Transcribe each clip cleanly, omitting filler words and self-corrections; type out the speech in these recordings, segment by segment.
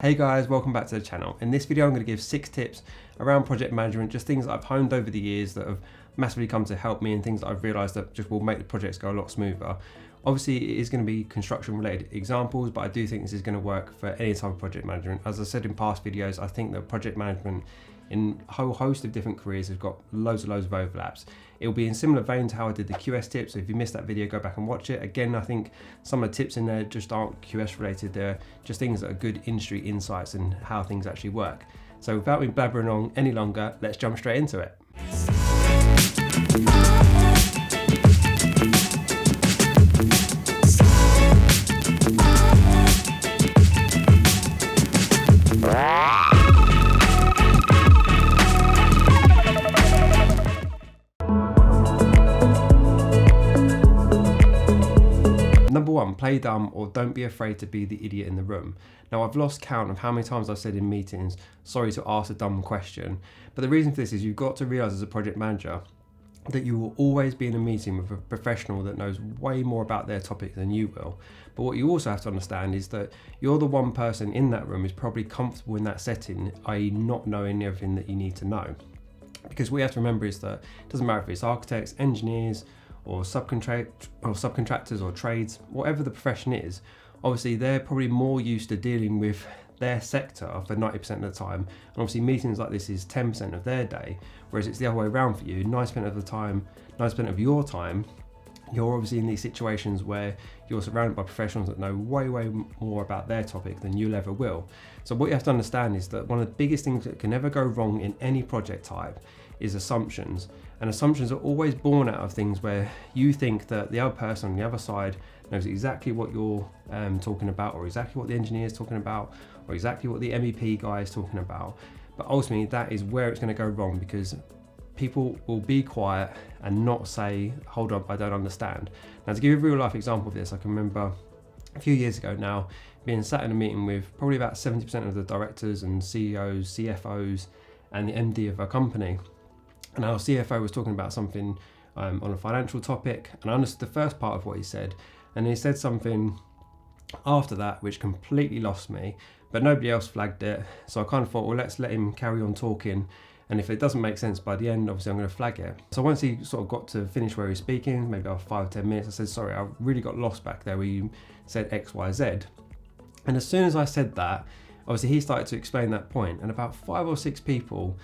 Hey guys, welcome back to the channel. In this video I'm going to give 6 tips around project management, just things that I've honed over the years that have massively come to help me and things that I've realised that just will make the projects go a lot smoother. Obviously it is going to be construction related examples, but I do think this is going to work for any type of project management. As I said in past videos, I think that project management in a whole host of different careers has got loads of overlaps. It'll be in similar vein to how I did the QS tips, so if you missed that video, go back and watch it. Again, I think some of the tips in there just aren't QS related, they're just things that are good industry insights and how things actually work. So without me blabbering on any longer, let's jump straight into it. Number 1, play dumb or don't be afraid to be the idiot in the room. Now I've lost count of how many times I've said in meetings, sorry to ask a dumb question, but the reason for this is you've got to realise as a project manager that you will always be in a meeting with a professional that knows way more about their topic than you will. But what you also have to understand is that you're the one person in that room who's probably comfortable in that setting, i.e. not knowing everything that you need to know. Because what you have to remember is that it doesn't matter if it's architects, engineers, or subcontractors or trades, whatever the profession is, obviously they're probably more used to dealing with their sector for 90% of the time. And obviously meetings like this is 10% of their day, whereas it's the other way around for you. 90% of the time, 90% of your time, you're obviously in these situations where you're surrounded by professionals that know way more about their topic than you'll ever will. So what you have to understand is that one of the biggest things that can ever go wrong in any project type is assumptions. And assumptions are always born out of things where you think that the other person on the other side knows exactly what you're talking about, or exactly what the engineer is talking about, or exactly what the MEP guy is talking about. But ultimately that is where it's going to go wrong, because people will be quiet and not say, hold up, I don't understand. Now to give you a real life example of this, I can remember a few years ago now being sat in a meeting with probably about 70% of the directors and CEOs, CFOs and the MD of a company. And our CFO was talking about something on a financial topic, and I understood the first part of what he said, and he said something after that which completely lost me, but nobody else flagged it. So I kind of thought, well, let's let him carry on talking, and if it doesn't make sense by the end, obviously I'm going to flag it. So once he sort of got to finish where he was speaking, maybe after 5 or 10 minutes, I said, sorry, I really got lost back there where you said X, Y, Z. And as soon as I said that, obviously he started to explain that point, and about 5 or 6 people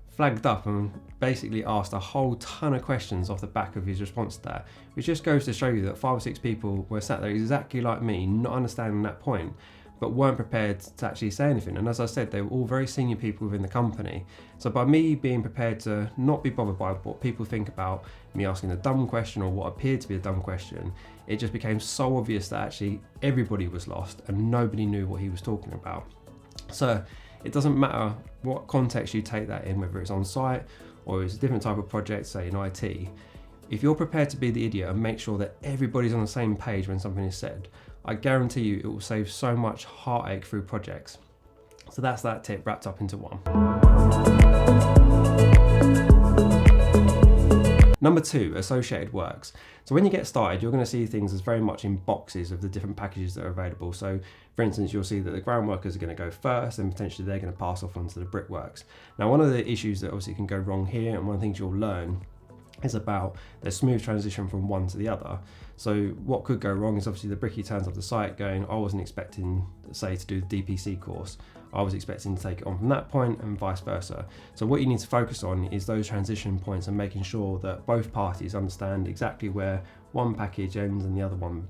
flagged up and basically asked a whole ton of questions off the back of his response to that, which just goes to show you that 5 or 6 people were sat there exactly like me, not understanding that point, but weren't prepared to actually say anything. And as I said, they were all very senior people within the company. So by me being prepared to not be bothered by what people think about me asking a dumb question or what appeared to be a dumb question, it just became so obvious that actually everybody was lost and nobody knew what he was talking about. So it doesn't matter what context you take that in, whether it's on site or it's a different type of project, say in IT. If you're prepared to be the idiot and make sure that everybody's on the same page when something is said, I guarantee you it will save so much heartache through projects. So that's that tip wrapped up into one. Number 2, associated works. So when you get started, you're going to see things as very much in boxes of the different packages that are available. So for instance, you'll see that the ground workers are going to go first and potentially they're going to pass off onto the brickworks. Now one of the issues that obviously can go wrong here, and one of the things you'll learn, is about the smooth transition from one to the other. So what could go wrong is obviously the brickie turns off the site going, I wasn't expecting, say, to do the DPC course. I was expecting to take it on from that point, and vice versa. So what you need to focus on is those transition points and making sure that both parties understand exactly where one package ends and the other one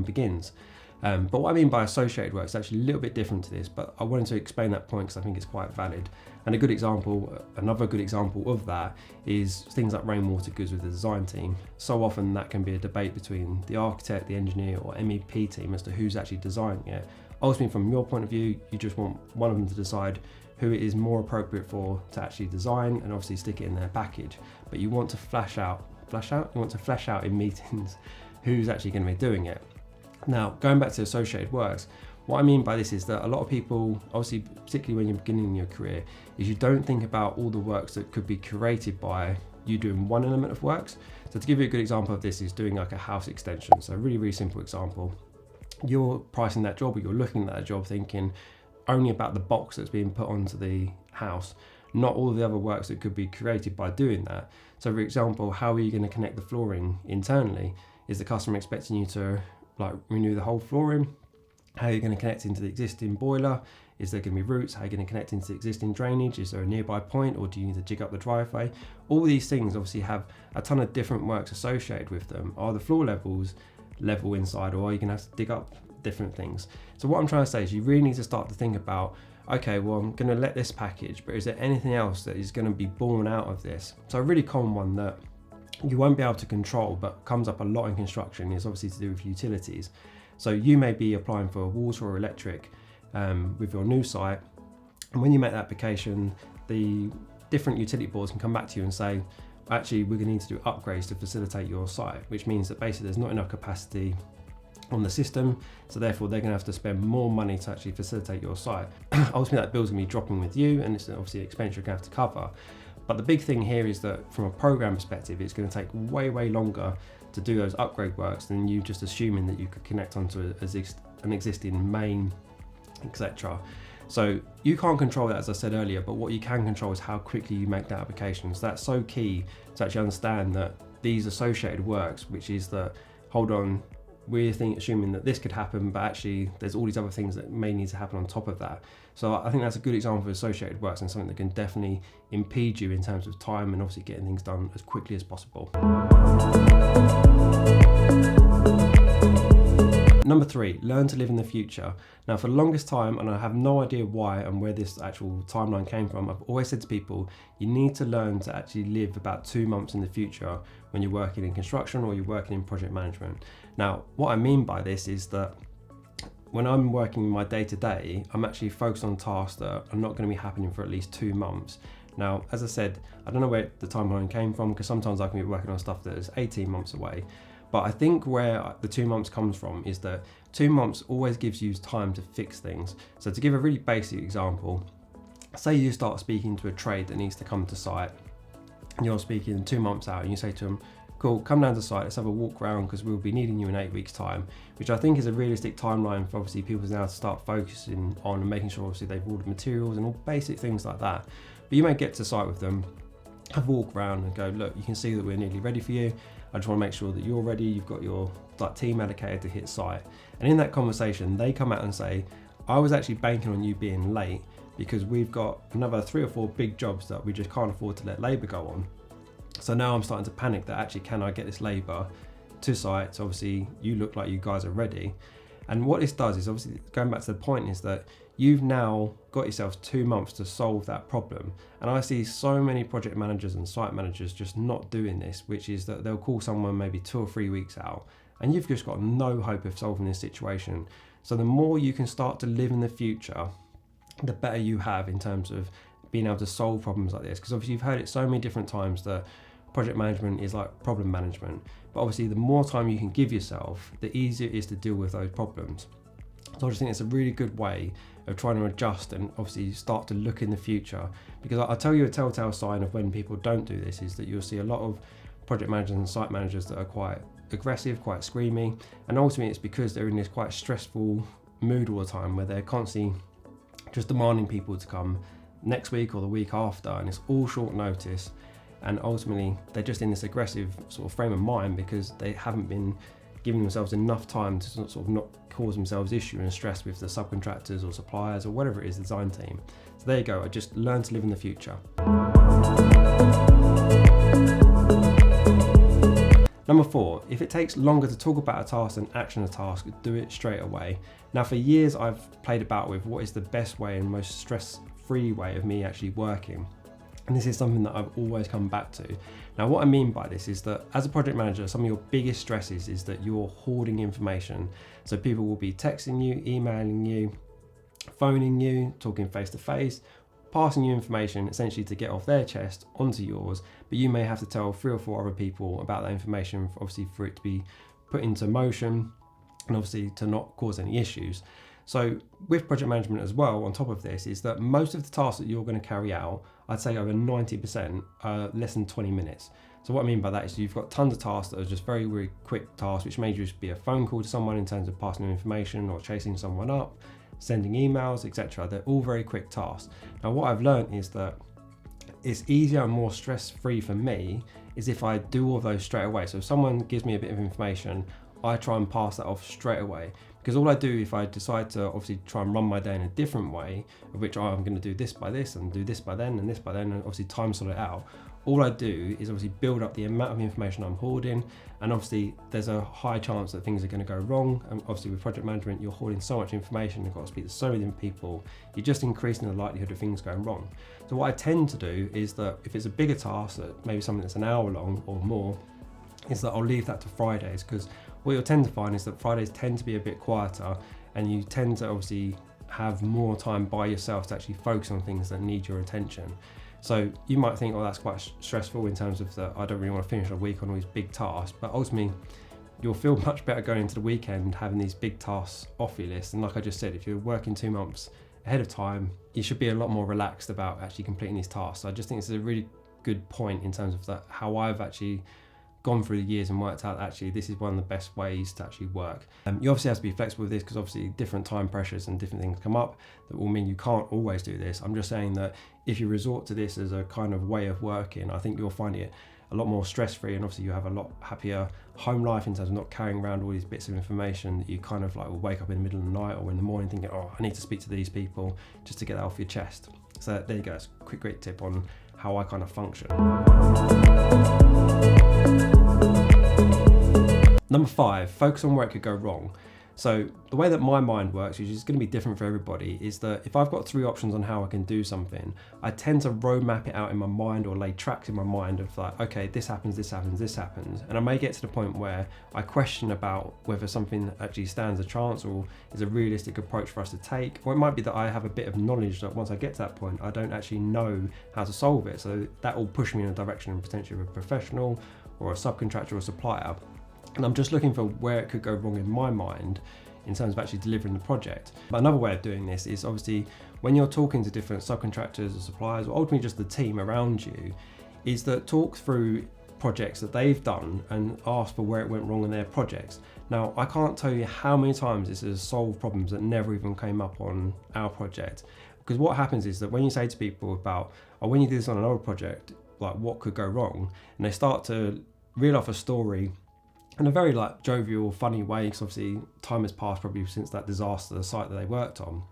begins. But what I mean by associated work is actually a little bit different to this, but I wanted to explain that point because I think it's quite valid. And another good example of that is things like rainwater goods with the design team. So often that can be a debate between the architect, the engineer or MEP team as to who's actually designing it. Ultimately, from your point of view, you just want one of them to decide who it is more appropriate for to actually design and obviously stick it in their package. But you want to flesh out in meetings who's actually going to be doing it. Now, going back to associated works, what I mean by this is that a lot of people, obviously, particularly when you're beginning your career, is you don't think about all the works that could be curated by you doing one element of works. So to give you a good example of this is doing like a house extension. So a really simple example. you're pricing that job, or you're looking at that job thinking only about the box that's being put onto the house, not all of the other works that could be created by doing that. So for example, how are you going to connect the flooring internally? Is the customer expecting you to like renew the whole flooring? How are you going to connect into the existing boiler? Is there going to be roots? How are you going to connect into the existing drainage? Is there a nearby point, or do you need to jig up the driveway? All these things obviously have a ton of different works associated with them. Are the floor levels level inside, or are you going to have to dig up different things? So what I'm trying to say is you really need to start to think about, okay, well, I'm going to let this package, but is there anything else that is going to be born out of this? So a really common one that you won't be able to control but comes up a lot in construction is obviously to do with utilities. So you may be applying for water or electric with your new site, and when you make that application, the different utility boards can come back to you and say, actually, we're going to need to do upgrades to facilitate your site, which means that basically there's not enough capacity on the system, so therefore they're going to have to spend more money to actually facilitate your site. Ultimately, that bill's going to be dropping with you, and it's obviously an expense you're going to have to cover. But the big thing here is that from a program perspective, it's going to take way longer to do those upgrade works than you just assuming that you could connect onto an existing main, etc. So you can't control that, as I said earlier, but what you can control is how quickly you make that application. So that's so key to actually understand that these associated works, which is that, hold on, we're assuming that this could happen, but actually there's all these other things that may need to happen on top of that. So I think that's a good example of associated works and something that can definitely impede you in terms of time and obviously getting things done as quickly as possible. Number 3, learn to live in the future. Now, for the longest time, and I have no idea why and where this actual timeline came from, I've always said to people, you need to learn to actually live about 2 months in the future when you're working in construction or you're working in project management. Now, what I mean by this is that when I'm working my day-to-day, I'm actually focused on tasks that are not going to be happening for at least 2 months. Now, as I said, I don't know where the timeline came from, because sometimes I can be working on stuff that is 18 months away. But I think where the 2 months comes from is that 2 months always gives you time to fix things. So to give a really basic example, say you start speaking to a trade that needs to come to site, and you're speaking 2 months out, and you say to them, cool, come down to site, let's have a walk around because we'll be needing you in 8 weeks' time, which I think is a realistic timeline for obviously people now to start focusing on and making sure obviously they've ordered materials and all basic things like that. But you may get to site with them, have a walk around and go, look, you can see that we're nearly ready for you. I just want to make sure that you're ready, you've got your team allocated to hit site. And in that conversation, they come out and say, I was actually banking on you being late because we've got another 3 or 4 big jobs that we just can't afford to let labour go on. So now I'm starting to panic that actually, can I get this labour to site? So obviously you look like you guys are ready. And what this does is, obviously going back to the point, is that you've now got yourself 2 months to solve that problem. And I see so many project managers and site managers just not doing this, which is that they'll call someone maybe 2 or 3 weeks out, and you've just got no hope of solving this situation. So the more you can start to live in the future, the better you have in terms of being able to solve problems like this. Because obviously you've heard it so many different times that project management is like problem management. But obviously the more time you can give yourself, the easier it is to deal with those problems. So I just think it's a really good way of trying to adjust and obviously start to look in the future. Because I'll tell you, a telltale sign of when people don't do this is that you'll see a lot of project managers and site managers that are quite aggressive, quite screamy, and ultimately it's because they're in this quite stressful mood all the time where they're constantly just demanding people to come next week or the week after, and it's all short notice. And ultimately they're just in this aggressive sort of frame of mind because they haven't been giving themselves enough time to sort of not cause themselves issue and stress with the subcontractors or suppliers or whatever it is, the design team. So there you go, I just learn to live in the future. Number 4, if it takes longer to talk about a task than action a task, do it straight away. Now for years I've played about with what is the best way and most stress-free way of me actually working. And this is something that I've always come back to. Now what I mean by this is that as a project manager, some of your biggest stresses is that you're hoarding information. So people will be texting you, emailing you, phoning you, talking face to face, passing you information essentially to get off their chest onto yours, but you may have to tell 3 or 4 other people about that information, obviously for it to be put into motion and obviously to not cause any issues. So with project management as well, on top of this, is that most of the tasks that you're going to carry out, I'd say over 90% are less than 20 minutes. So what I mean by that is you've got tons of tasks that are just very, very quick tasks, which may just be a phone call to someone in terms of passing them information or chasing someone up, sending emails, etc. They're all very quick tasks. Now, what I've learned is that it's easier and more stress-free for me is if I do all of those straight away. So if someone gives me a bit of information, I try and pass that off straight away. Because all I do, if I decide to obviously try and run my day in a different way, of which I'm going to do this by this and do this by then and this by then, and obviously time sort it out, all I do is obviously build up the amount of information I'm hoarding, and obviously there's a high chance that things are going to go wrong. And obviously with project management, you're hoarding so much information, you've got to speak to so many different people, you're just increasing the likelihood of things going wrong. So what I tend to do is that if it's a bigger task, that maybe something that's an hour long or more, is that I'll leave that to Fridays, because what you'll tend to find is that Fridays tend to be a bit quieter, and you tend to obviously have more time by yourself to actually focus on things that need your attention. So you might think, oh, that's quite stressful in terms of that I don't really want to finish a week on all these big tasks, but ultimately you'll feel much better going into the weekend having these big tasks off your list. And like I just said, if you're working 2 months ahead of time, you should be a lot more relaxed about actually completing these tasks. So I just think this is a really good point in terms of that, how I've actually gone through the years and worked out actually this is one of the best ways to actually work. You obviously have to be flexible with this, because obviously different time pressures and different things come up that will mean you can't always do this. I'm just saying that if you resort to this as a kind of way of working, I think you'll find it a lot more stress-free, and obviously you have a lot happier home life in terms of not carrying around all these bits of information that you kind of like will wake up in the middle of the night or in the morning thinking, oh, I need to speak to these people, just to get that off your chest. So there you go, it's a quick great tip on how I kind of function. Number 5, focus on where it could go wrong. So the way that my mind works, which is going to be different for everybody, is that if I've got 3 options on how I can do something, I tend to roadmap it out in my mind or lay tracks in my mind of like, okay, this happens, this happens, this happens. And I may get to the point where I question about whether something actually stands a chance or is a realistic approach for us to take. Or it might be that I have a bit of knowledge that once I get to that point, I don't actually know how to solve it. So that will push me in a direction of potentially of a professional or a subcontractor or a supplier. And I'm just looking for where it could go wrong in my mind in terms of actually delivering the project. But another way of doing this is obviously when you're talking to different subcontractors or suppliers, or ultimately just the team around you, is that talk through projects that they've done and ask for where it went wrong in their projects. Now, I can't tell you how many times this has solved problems that never even came up on our project. Because what happens is that when you say to people about, oh, when you do this on another project, like what could go wrong? And they start to reel off a story in a very like jovial, funny way, because obviously time has passed probably since that disaster site that they worked on.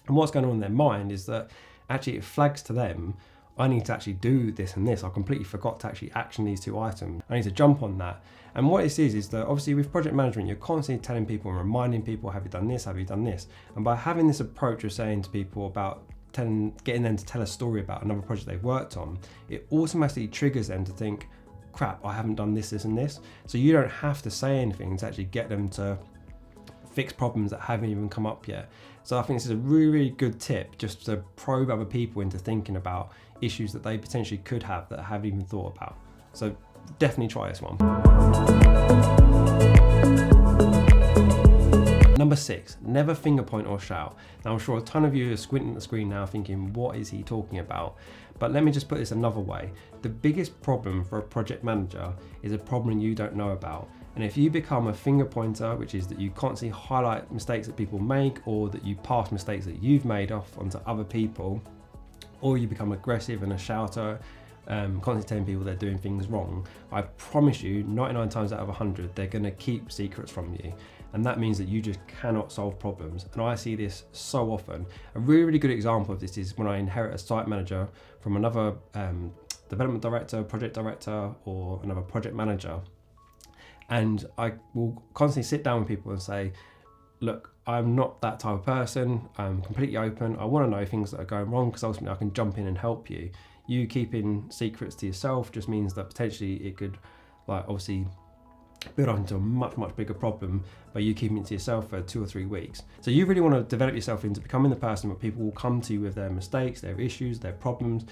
And what's going on in their mind is that actually it flags to them, I need to actually do this and this. I completely forgot to actually action these 2 items. I need to jump on that. And what this is that obviously with project management, you're constantly telling people and reminding people, have you done this? Have you done this? And by having this approach of saying to people about getting them to tell a story about another project they've worked on, it automatically triggers them to think, crap, I haven't done this, this and this. So you don't have to say anything to actually get them to fix problems that haven't even come up yet. So I think this is a really, really good tip just to probe other people into thinking about issues that they potentially could have that I haven't even thought about. So definitely try this one. Number 6, never finger point or shout. Now I'm sure a ton of you are squinting at the screen now thinking, what is he talking about? But let me just put this another way. The biggest problem for a project manager is a problem you don't know about. And if you become a finger pointer, which is that you constantly highlight mistakes that people make, or that you pass mistakes that you've made off onto other people, or you become aggressive and a shouter, constantly telling people they're doing things wrong, I promise you 99 times out of 100 they're going to keep secrets from you, and that means that you just cannot solve problems. And I see this so often. A really, really good example of this is when I inherit a site manager from another development director, project director, or another project manager, and I will constantly sit down with people and say, look, I'm not that type of person, I'm completely open, I want to know things that are going wrong because ultimately I can jump in and help you. You keeping secrets to yourself just means that potentially it could like obviously build up into a much, much bigger problem by you keeping it to yourself for 2 or 3 weeks. So you really want to develop yourself into becoming the person where people will come to you with their mistakes, their issues, their problems.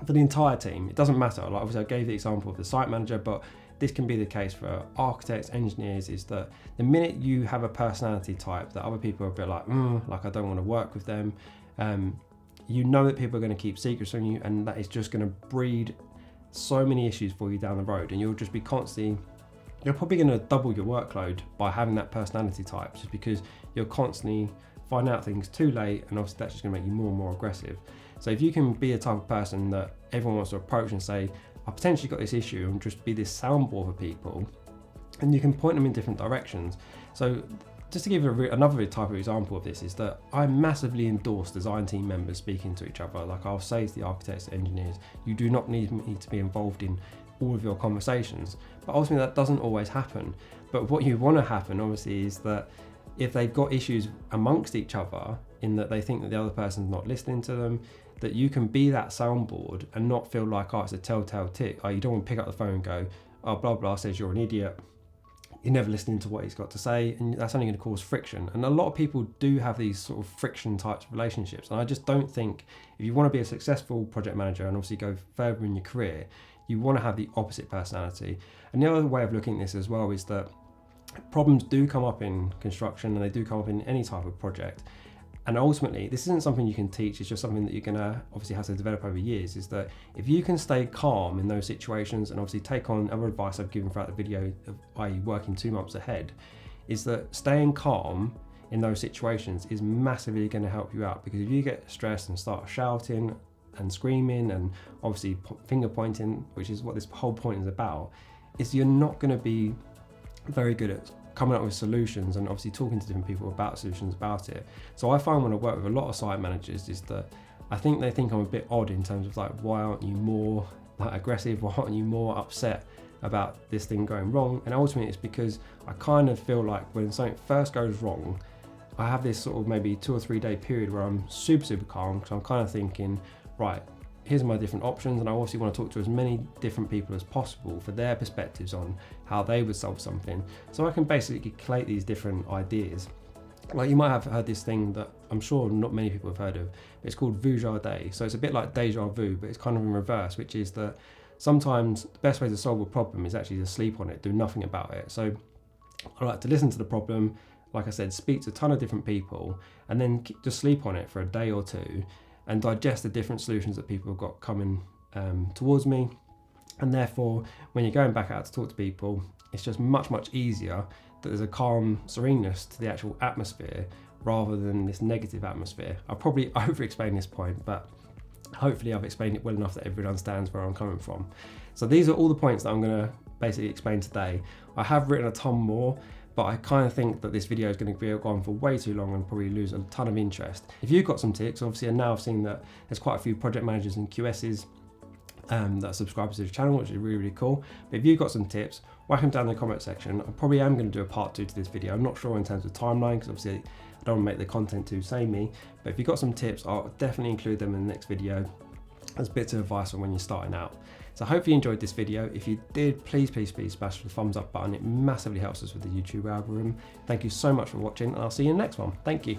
For the entire team, it doesn't matter. Like obviously I gave the example of the site manager, but this can be the case for architects, engineers, is that the minute you have a personality type that other people are a bit like I don't want to work with them, you know that people are going to keep secrets from you, and that is just going to breed so many issues for you down the road, and you'll just be constantly, you're probably going to double your workload by having that personality type, just because you're constantly finding out things too late, and obviously that's just going to make you more and more aggressive. So if you can be a type of person that everyone wants to approach and say, I potentially got this issue, and just be this soundboard for people, and you can point them in different directions. So just to give another type of example of this is that I massively endorse design team members speaking to each other. Like I'll say to the architects and engineers, you do not need me to be involved in all of your conversations, but ultimately that doesn't always happen. But what you want to happen obviously is that if they've got issues amongst each other, in that they think that the other person's not listening to them, that you can be that soundboard and not feel like, oh, it's a telltale tick. Oh, you don't want to pick up the phone and go, oh, blah, blah, says you're an idiot. You're never listening to what he's got to say, and that's only going to cause friction. And a lot of people do have these sort of friction types of relationships. And I just don't think, if you want to be a successful project manager and obviously go further in your career, you want to have the opposite personality. And the other way of looking at this as well is that problems do come up in construction, and they do come up in any type of project. And ultimately, this isn't something you can teach, it's just something that you're gonna obviously have to develop over years, is that if you can stay calm in those situations, and obviously take on other advice I've given throughout the video, i.e. working 2 months ahead, is that staying calm in those situations is massively gonna help you out. Because if you get stressed and start shouting and screaming and obviously finger pointing, which is what this whole point is about, is you're not gonna be very good at coming up with solutions and obviously talking to different people about solutions about it. So I find when I work with a lot of site managers is that I think they think I'm a bit odd in terms of like, why aren't you more like aggressive? Why aren't you more upset about this thing going wrong? And ultimately it's because I kind of feel like when something first goes wrong, I have this sort of maybe 2 or 3 day period where I'm super calm, because I'm kind of thinking, right, here's my different options, and I obviously want to talk to as many different people as possible for their perspectives on how they would solve something. So I can basically collate these different ideas. Like you might have heard this thing that I'm sure not many people have heard of, but it's called vujade. So it's a bit like deja vu, but it's kind of in reverse, which is that sometimes the best way to solve a problem is actually to sleep on it, do nothing about it. So I like to listen to the problem, like I said, speak to a ton of different people, and then just sleep on it for a day or two, and digest the different solutions that people have got coming towards me. And therefore, when you're going back out to talk to people, it's just much easier that there's a calm sereneness to the actual atmosphere rather than this negative atmosphere. I'll probably over-explain this point, but hopefully I've explained it well enough that everyone understands where I'm coming from. So these are all the points that I'm going to basically explain today. I have written a ton more, but I kind of think that this video is going to be on for way too long and probably lose a ton of interest. If you've got some tips, obviously, and now I've seen that there's quite a few project managers and QSs that are subscribers to the channel, which is really cool. But if you've got some tips, whack them down in the comment section. I probably am going to do a part 2 to this video. I'm not sure in terms of timeline, because obviously I don't want to make the content too samey. But if you've got some tips, I'll definitely include them in the next video as bits of advice on when you're starting out. So I hope you enjoyed this video. If you did, please smash the thumbs up button. It massively helps us with the YouTube algorithm. Thank you so much for watching, and I'll see you in the next one. Thank you.